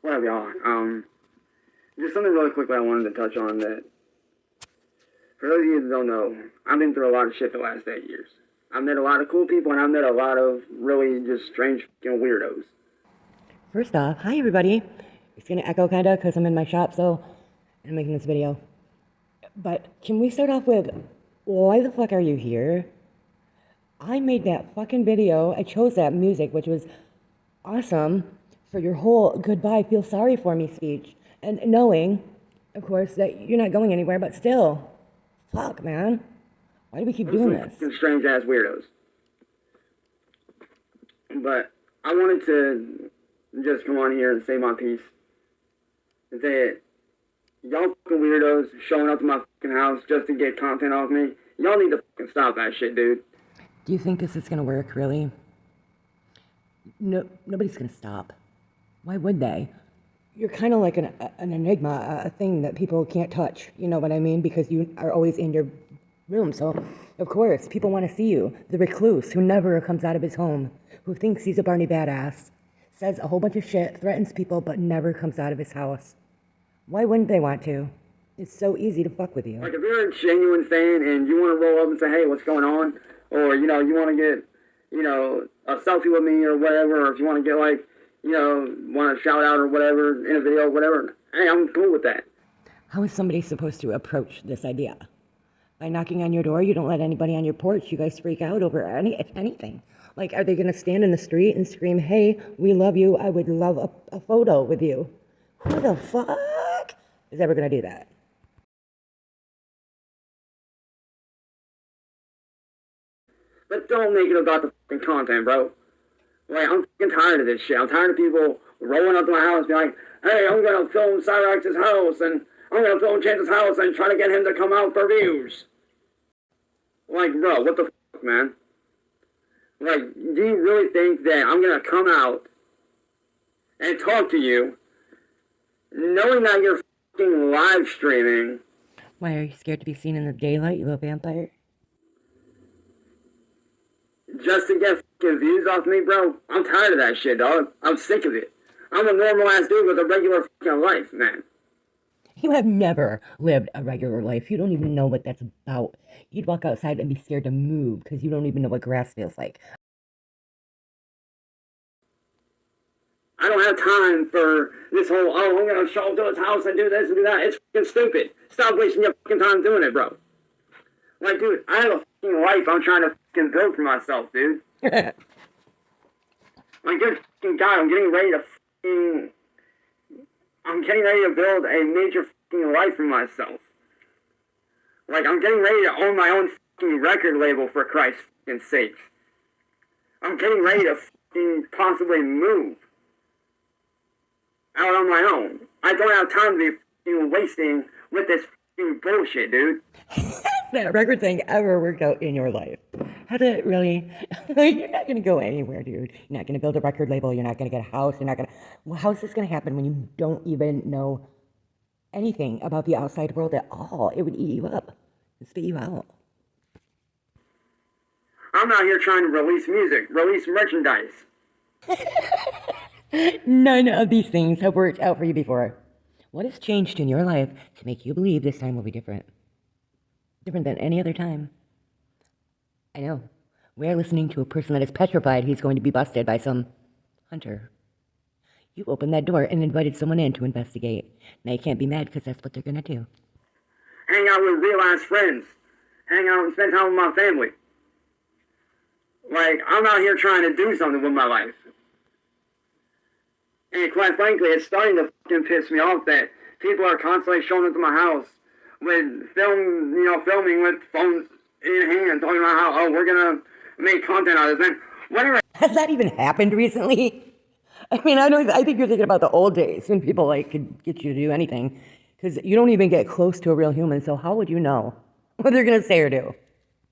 What up, y'all? Just something really quick that I wanted to touch on that, for those of you that don't know, I've been through a lot of shit the last 8 years. I've met a lot of cool people, and I've met a lot of really just strange fucking weirdos. First off, hi everybody. It's gonna echo kinda because I'm in my shop, so I'm making this video. But can we start off with, why the fuck are you here? I made that fucking video. I chose that music, which was awesome, for your whole goodbye, feel sorry for me speech. And knowing, of course, that you're not going anywhere, but still, fuck, man. Why do we keep doing this? Some strange ass weirdos. But I wanted to just come on here and say my piece. And say it. Y'all fucking weirdos showing up to my fucking house just to get content off me. Y'all need to fucking stop that shit, dude. Do you think this is gonna work, really? No, nobody's gonna stop. Why would they? You're kind of like an enigma, a thing that people can't touch. You know what I mean? Because you are always in your room. So, of course, people want to see you. The recluse who never comes out of his home, who thinks he's a Barney badass, says a whole bunch of shit, threatens people, but never comes out of his house. Why wouldn't they want to? It's so easy to fuck with you. Like, if you're a genuine fan and you want to roll up and say, hey, what's going on? Or, you want to get, a selfie with me or whatever, or if you want to get, like, want to shout out or whatever in a video or whatever, hey, I'm cool with that. How is somebody supposed to approach this idea? By knocking on your door, you don't let anybody on your porch, you guys freak out over anything. Like, are they going to stand in the street and scream, hey, we love you, I would love a photo with you? Who the fuck is ever going to do that? But don't make it about the fucking content, bro. Like, I'm fucking tired of this shit. I'm tired of people rolling up to my house and be like, hey, I'm going to film Cyraxx's house, and I'm going to film Chance's house and try to get him to come out for views. Like, bro, what the fuck, man? Like, do you really think that I'm going to come out and talk to you knowing that you're fucking live streaming? Why, are you scared to be seen in the daylight, you little vampire? Just to get fucking views off me, bro? I'm tired of that shit, dog. I'm sick of it. I'm a normal-ass dude with a regular fucking life, man. You have never lived a regular life. You don't even know what that's about. You'd walk outside and be scared to move because you don't even know what grass feels like. I don't have time for this whole, oh, I'm going to show up to his house and do this and do that. It's fucking stupid. Stop wasting your fucking time doing it, bro. Like, dude, I have a fucking life I'm trying to fucking build for myself, dude. Like, good fucking God, I'm getting ready to build a major fucking life for myself. Like, I'm getting ready to own my own fucking record label, for Christ's fucking sake. I'm getting ready to fucking possibly move out on my own. I don't have time to be fucking wasting with this fucking bullshit, dude. That record thing ever worked out in your life? Has it really? You're not going to go anywhere, dude. You're not going to build a record label. You're not going to get a house. You're not going to... Well, how's this going to happen when you don't even know anything about the outside world at all? It would eat you up and spit you out. I'm out here trying to release music, release merchandise. None of these things have worked out for you before. What has changed in your life to make you believe this time will be different? Different than any other time? I know. We're listening to a person that is petrified he's going to be busted by some hunter. You opened that door and invited someone in to investigate. Now you can't be mad because that's what they're going to do. Hang out with real-ass friends. Hang out and spend time with my family. Like, I'm out here trying to do something with my life. And quite frankly, it's starting to fucking piss me off that people are constantly showing up to my house with filming with phones in hand, talking about how, oh, we're gonna make content out of this. Man, whatever. Has that even happened recently? I mean, I think you're thinking about the old days when people could get you to do anything, because you don't even get close to a real human. So how would you know what they're gonna say or do?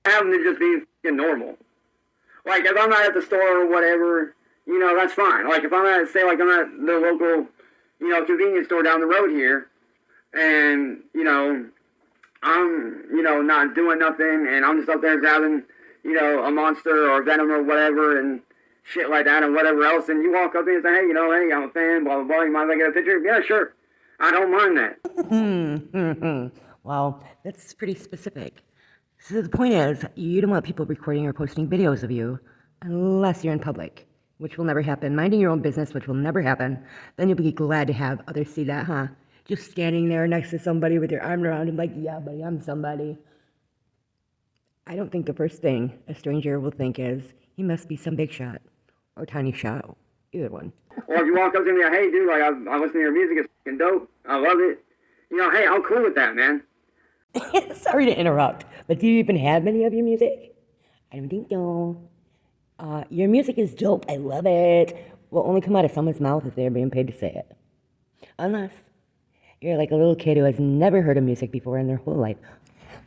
Having to just be fucking normal. Like, if I'm not at the store or whatever, that's fine. Like, if I'm at, say, like, I'm at the local, convenience store down the road here, and, I'm, not doing nothing, and I'm just up there grabbing, a Monster or Venom or whatever, and, shit like that and whatever else, and you walk up to me and say, hey, hey, I'm a fan, blah, blah, blah, you mind if I get a picture? Yeah, sure. I don't mind that. Well, that's pretty specific. So the point is, you don't want people recording or posting videos of you unless you're in public, which will never happen. Minding your own business, which will never happen. Then you'll be glad to have others see that, huh? Just standing there next to somebody with your arm around him like, yeah, buddy, I'm somebody. I don't think the first thing a stranger will think is, he must be some big shot or tiny shot. Either one. Or if you walk up to me and hey, dude, like, I listen to your music, it's fucking dope. I love it. Hey, I'm cool with that, man. Sorry to interrupt, but do you even have any of your music? I don't think so. Your music is dope. I love it. Will only come out of someone's mouth if they're being paid to say it. Unless you're like a little kid who has never heard of music before in their whole life.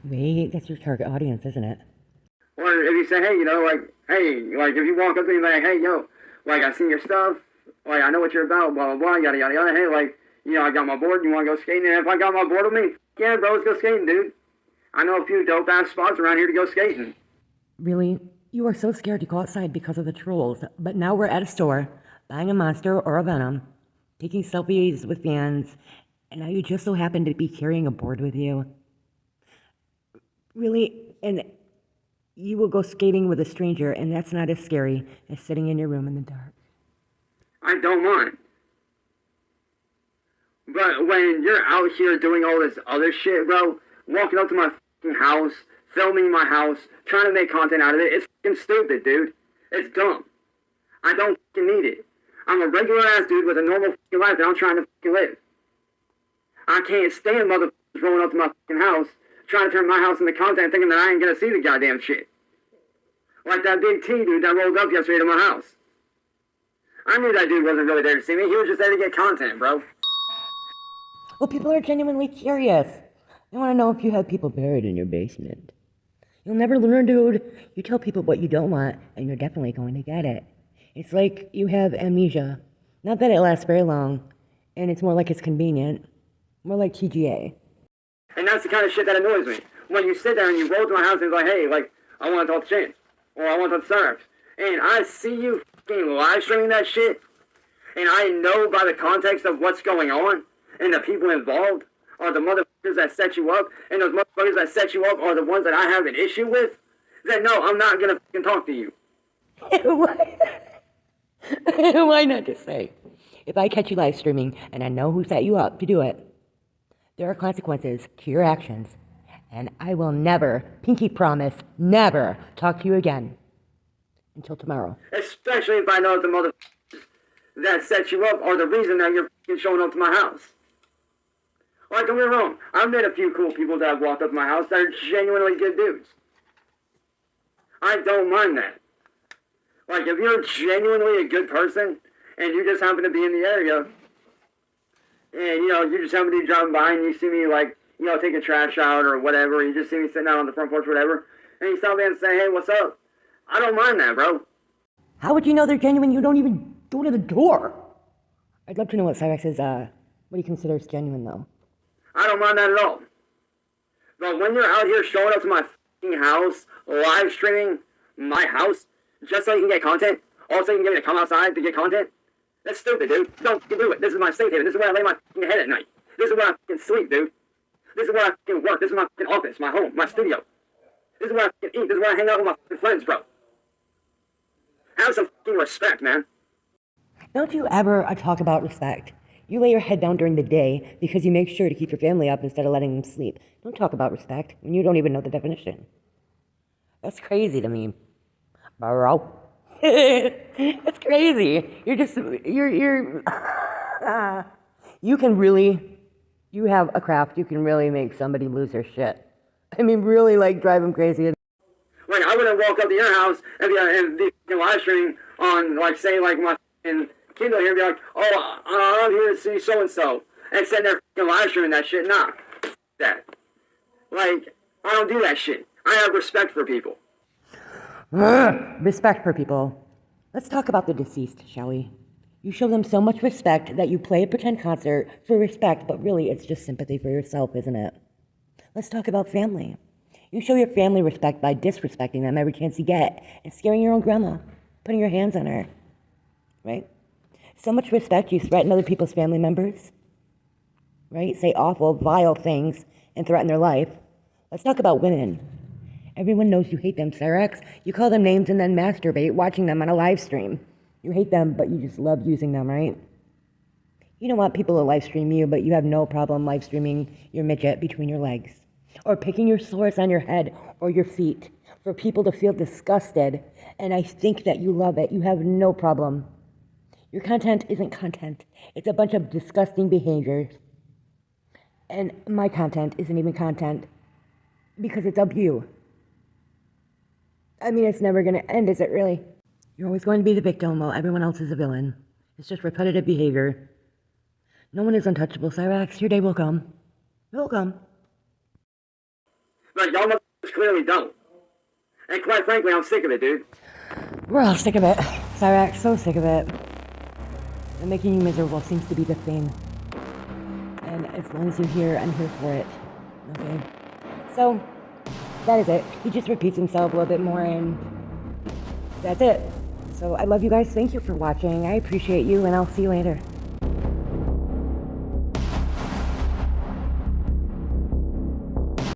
Wait, that's your target audience, isn't it? Or if you say, hey, if you walk up to me like, hey, like, I seen your stuff, like, I know what you're about, blah, blah, blah, yada, yada, yada, hey, like, I got my board, you want to go skating? And if I got my board with me, yeah, bro, let's go skating, dude. I know a few dope-ass spots around here to go skating. Really? You are so scared to go outside because of the trolls, but now we're at a store, buying a Monster or a Venom, taking selfies with fans, and now you just so happen to be carrying a board with you. Really? And you will go skating with a stranger, and that's not as scary as sitting in your room in the dark. I don't mind. But when you're out here doing all this other shit, bro, walking up to my fucking house, filming my house, trying to make content out of it, it's fucking stupid, dude. It's dumb. I don't fucking need it. I'm a regular ass dude with a normal fucking life that I'm trying to fucking live. I can't stand motherfuckers rolling up to my fucking house, trying to turn my house into content, thinking that I ain't gonna see the goddamn shit. Like that big T dude that rolled up yesterday to my house. I knew that dude wasn't really there to see me. He was just there to get content, bro. Well, people are genuinely curious. They want to know if you have people buried in your basement. You'll never learn, dude. You tell people what you don't want, and you're definitely going to get it. It's like you have amnesia. Not that it lasts very long, and it's more like it's convenient. More like TGA. And that's the kind of shit that annoys me. When you sit there and you roll to my house and be like, hey, like, I want to talk to James. Or I want to talk to Cyraxx. And I see you fucking live streaming that shit, and I know by the context of what's going on, and the people involved are the motherfuckers that set you up, and those motherfuckers that set you up are the ones that I have an issue with, then no, I'm not gonna fucking talk to you. Why not just say, if I catch you live streaming and I know who set you up to do it, there are consequences to your actions, and I will never, pinky promise, never talk to you again until tomorrow. Especially if I know that the motherfuckers that set you up are the reason that you're fucking showing up to my house. Like, don't get me wrong, I've met a few cool people that have walked up to my house that are genuinely good dudes. I don't mind that. Like, if you're genuinely a good person, and you just happen to be in the area, and, you just happen to be driving by, and you see me, like, taking trash out or whatever, you just see me sitting out on the front porch or whatever, and you stop me and say, hey, what's up? I don't mind that, bro. How would you know they're genuine? You don't even go to the door. I'd love to know what Cyraxx is, what he considers genuine, though. I don't mind that at all. But when you're out here showing up to my fucking house, live streaming my house, just so you can get content, also you can get me to come outside to get content, that's stupid, dude. Don't fucking do it. This is my safe haven. This is where I lay my fucking head at night. This is where I fucking sleep, dude. This is where I fucking work. This is my fucking office, my home, my studio. This is where I fucking eat. This is where I hang out with my fucking friends, bro. Have some fucking respect, man. Don't you ever talk about respect. You lay your head down during the day because you make sure to keep your family up instead of letting them sleep. Don't talk about respect when you don't even know the definition. That's crazy to me, bro. That's crazy. You can really, you have a craft, you can really make somebody lose their shit. I mean, really, like, drive them crazy. Like, I wouldn't walk up to your house and be live streaming on, like, say, like, my Kindle here and be like, oh, I'm here to see so-and-so, and sitting there fucking live streaming that shit. Nah, that. Like, I don't do that shit. I have respect for people. Respect for people. Let's talk about the deceased, shall we? You show them so much respect that you play a pretend concert for respect, but really it's just sympathy for yourself, isn't it? Let's talk about family. You show your family respect by disrespecting them every chance you get and scaring your own grandma. putting your hands on her, right? So much respect, you threaten other people's family members, right? Say awful, vile things and threaten their life. Let's talk about women. Everyone knows you hate them, Cyraxx. You call them names and then masturbate watching them on a live stream. You hate them, but you just love using them, right? You don't want people to live stream you, but you have no problem live streaming your midget between your legs. Or picking your sores on your head or your feet for people to feel disgusted. And I think that you love it. You have no problem. Your content isn't content. It's a bunch of disgusting behaviors. And my content isn't even content because it's of you. I mean, it's never going to end, is it really? You're always going to be the victim while everyone else is a villain. It's just repetitive behavior. No one is untouchable, Cyraxx. Your day will come. It will come. But y'all clearly don't. And quite frankly, I'm sick of it, dude. We're all sick of it. Cyraxx, so sick of it. And making you miserable seems to be the thing. And as long as you're here, I'm here for it. Okay? So, that is it. He just repeats himself a little bit more, and that's it. So I love you guys. Thank you for watching. I appreciate you, and I'll see you later.